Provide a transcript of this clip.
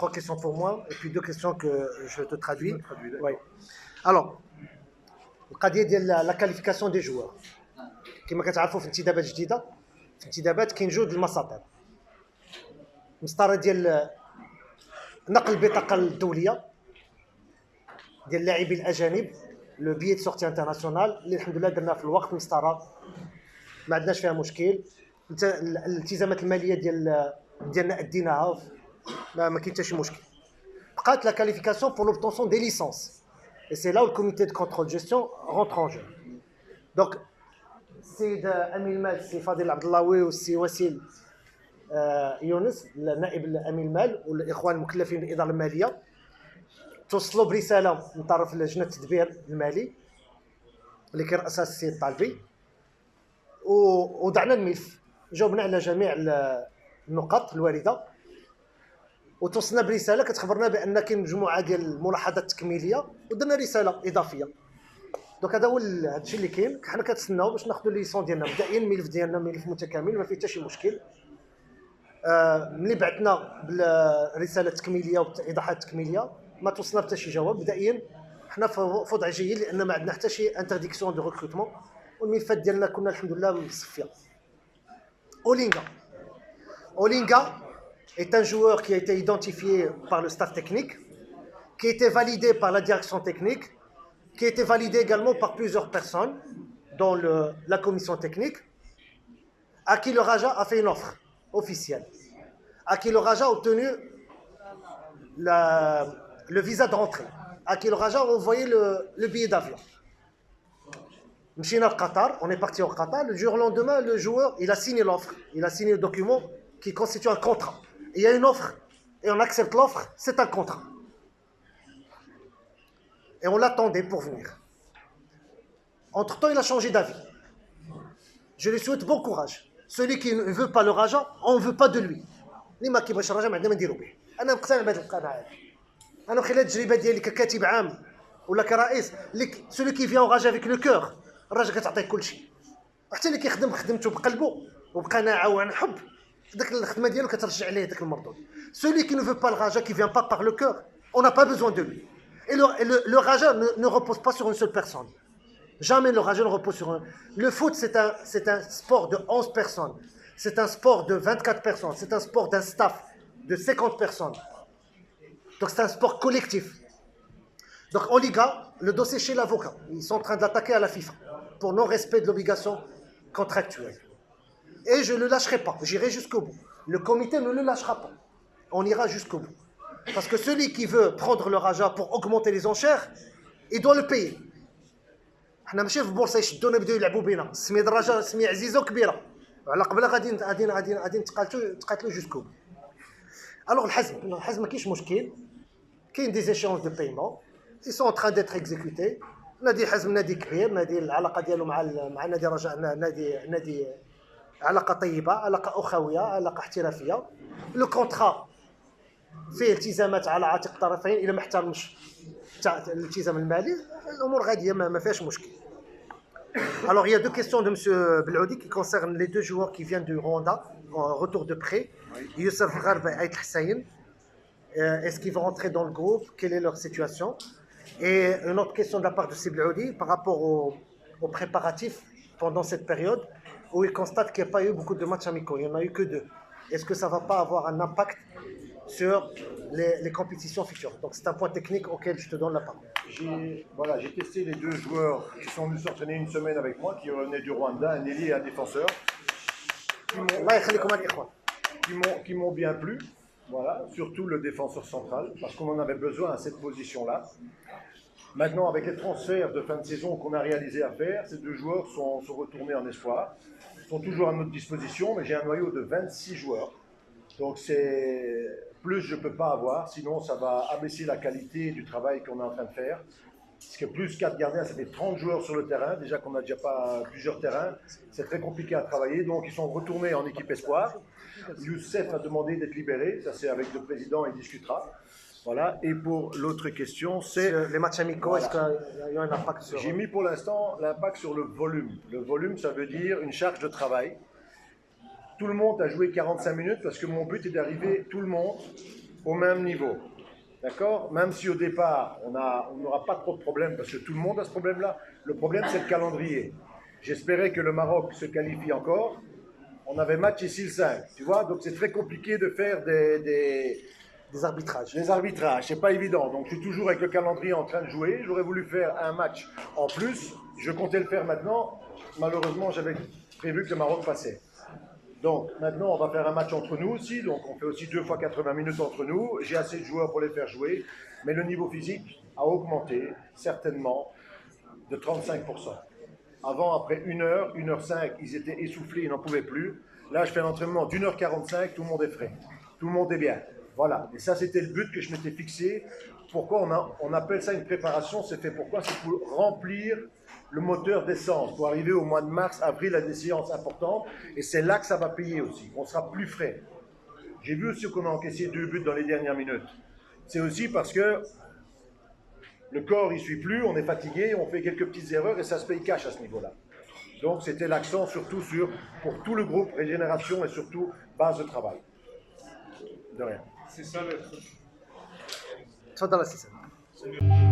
3 questions pour moi et puis 2 questions que je te traduis. d'accord. Oui. Alors, القضيه ديال لا كاليفيكاسيون دي جوار كما كتعرفوا في الانتدابات الجديده في الانتدابات كاين جوج المساطر مسطره ديال نقل البطاقه الدوليه ديال اللاعبين الاجانب لو بيي دو سورتي انترناسيونال اللي الحمد لله درنا في الوقت مسطره ما عندناش فيها مشكل الالتزامات الماليه ديالنا اديناها ما كاين حتى شي مشكل بقات لا كاليفيكاسيون بور لوبتونسيون دي ليسونس et c'est là où le comité de contrôle gestion rentre en jeu donc السيد امين المال السي فاضل عبد اللهوي والسي وسيل يونس النائب الامين المال والاخوان المكلفين بالاداره الماليه توصلوا برساله من طرف لجنه التدبير المالي اللي كيرأسها السيد طالبي ووضعنا الملف جاوبنا على جميع النقط الوارده وتوصلنا برساله كتخبرنا بان كاين مجموعه ديال الملاحظات التكميليه ودرنا رساله اضافيه دونك هذا هو الشيء اللي كاين حنا كنتسناو باش ناخذوا ليسون ديالنا مبدئيا الملف ديالنا ملف متكامل ما فيه حتى شي مشكل ملي بعثنا بالرساله التكميليه والايضاحات التكميليه ما توصلنا حتى شي جواب مبدئيا حنا في وضع جيد لان ما عندنا حتى شي انترديكسيون دو ريكروتمون والملفات ديالنا كنا الحمد لله مصفيه Olinga est un joueur qui a été identifié par le staff technique, qui a été validé par la direction technique, qui a été validé également par plusieurs personnes, dont la commission technique, à qui le Raja a fait une offre officielle, à qui le Raja a obtenu le visa de rentrée, à qui le Raja a envoyé le billet d'avion. Mchina au Qatar, on est parti au Qatar, le jour au lendemain, le joueur, il a signé l'offre, il a signé le document qui constitue un contrat. Il y a une offre, et on accepte l'offre, c'est un contrat. Et on l'attendait pour venir. Entre-temps, il a changé d'avis. Je lui souhaite bon courage. Celui qui ne veut pas le Raja, on ne veut pas de lui. لما كيبغيش الرجاء ما عندنا ما نديرو به. أنا مقتنع بهذه القناعة هذه. أنا خلال التجربة ديالي ككاتب عام ولا كرئيس celui qui vient au Raja avec le cœur الراجل كتعطيه كل شيء. حتى اللي كيخدم خدمته بقلبه وبقناعة وعن حب داك الخدمة ديالو كترجع عليه داك المردود. Celui qui ne veut pas le Raja, qui vient pas par le cœur, on n'a pas besoin de lui. Et le Raja ne repose pas sur une seule personne. Jamais le Raja ne repose sur un. Le foot, c'est un sport de 11 personnes. C'est un sport de 24 personnes. C'est un sport d'un staff de 50 personnes. Donc c'est un sport collectif. Donc en Liga, le dossier chez l'avocat. Ils sont en train de l'attaquer à la FIFA pour non-respect de l'obligation contractuelle. Et je ne le lâcherai pas. J'irai jusqu'au bout. Le comité ne le lâchera pas. On ira jusqu'au bout. Parce que celui qui veut prendre le Raja pour augmenter les enchères, il doit le payer. حنا ماشي في البورصه يشدونا بداو يلعبوا بينا سميه الرجاء سميه عزيزه وكبيره وعلى قبلها غادي نتقاتلوا جوسكو الوغ الحزم ما كاينش مشكل كاين دي زيشونس دو بايمون ils sont en train d'être exécutés نادي حزم نادي كبير نادي العلاقه ديالو مع نادي رجاء نادي علاقه طيبه علاقه اخويه علاقه احترافيه لو كونترا فيه التزامات على عاتق الطرفين الا ما احترمش الالتزام المالي الامور غاديه ما فيهاش مشكل. Alors il y a deux questions de monsieur Beloudi qui concernent les deux joueurs qui viennent du Rwanda en retour de prêt. Youssef Gharb et Aït Hussein. Est-ce qu'ils vont rentrer dans le groupe? Quelle est leur situation? Et une autre question de la part de monsieur Beloudi par rapport aux préparatifs pendant cette période où il constate qu'il n'y a pas eu beaucoup de matchs amicaux, il n'y en a eu que 2. Est-ce que ça ne va pas avoir un impact sur les compétitions futures? Donc c'est un point technique auquel je te donne la parole. J'ai testé les 2 joueurs qui sont venus s'entraîner une semaine avec moi, qui venaient du Rwanda, un ailier et un défenseur, qui m'ont bien plu, voilà, surtout le défenseur central, parce qu'on en avait besoin à cette position-là. Maintenant, avec les transferts de fin de saison qu'on a réalisés à faire, ces 2 joueurs sont retournés en espoir, sont toujours à notre disposition, mais j'ai un noyau de 26 joueurs. Donc plus je ne peux pas avoir, sinon ça va abaisser la qualité du travail qu'on est en train de faire. Parce que plus 4 gardiens, ça fait 30 joueurs sur le terrain, déjà qu'on n'a déjà pas plusieurs terrains, c'est très compliqué à travailler, donc ils sont retournés en équipe espoir. Youssef a demandé d'être libéré, ça c'est avec le président, il discutera. Voilà, et pour l'autre question, c'est... Les matchs amicaux, voilà. Est-ce qu'il y a un impact sur... J'ai mis pour l'instant l'impact sur le volume. Le volume, ça veut dire une charge de travail. Tout le monde a joué 45 minutes parce que mon but est d'arriver tout le monde au même niveau. D'accord? Même si au départ, on n'aura pas trop de problèmes, parce que tout le monde a ce problème-là. Le problème, c'est le calendrier. J'espérais que le Maroc se qualifie encore. On avait match ici le 5, tu vois? Donc c'est très compliqué de faire Des arbitrages. des arbitrages. C'est pas évident. Donc je suis toujours avec le calendrier en train de jouer. J'aurais voulu faire un match en plus. Je comptais le faire maintenant. Malheureusement, j'avais prévu que le Maroc passait. Donc maintenant, on va faire un match entre nous aussi. Donc on fait aussi 2 fois 80 minutes entre nous. J'ai assez de joueurs pour les faire jouer. Mais le niveau physique a augmenté, certainement, de 35%. Avant, après 1 heure, 1h05, ils étaient essoufflés, ils n'en pouvaient plus. Là, je fais un entraînement d'1h45, tout le monde est frais. Tout le monde est bien. Voilà. Et ça, c'était le but que je m'étais fixé. Pourquoi on appelle ça une préparation? C'est fait pourquoi? C'est pour remplir le moteur d'essence, pour arriver au mois de mars, avril à des séances importantes. Et c'est là que ça va payer aussi. On sera plus frais. J'ai vu aussi qu'on a encaissé 2 buts dans les dernières minutes. C'est aussi parce que le corps, il ne suit plus, on est fatigué, on fait quelques petites erreurs et ça se paye cash à ce niveau-là. Donc c'était l'accent surtout pour tout le groupe, régénération et surtout base de travail. De rien. C'est ça le truc. تفضل يا سي سامي.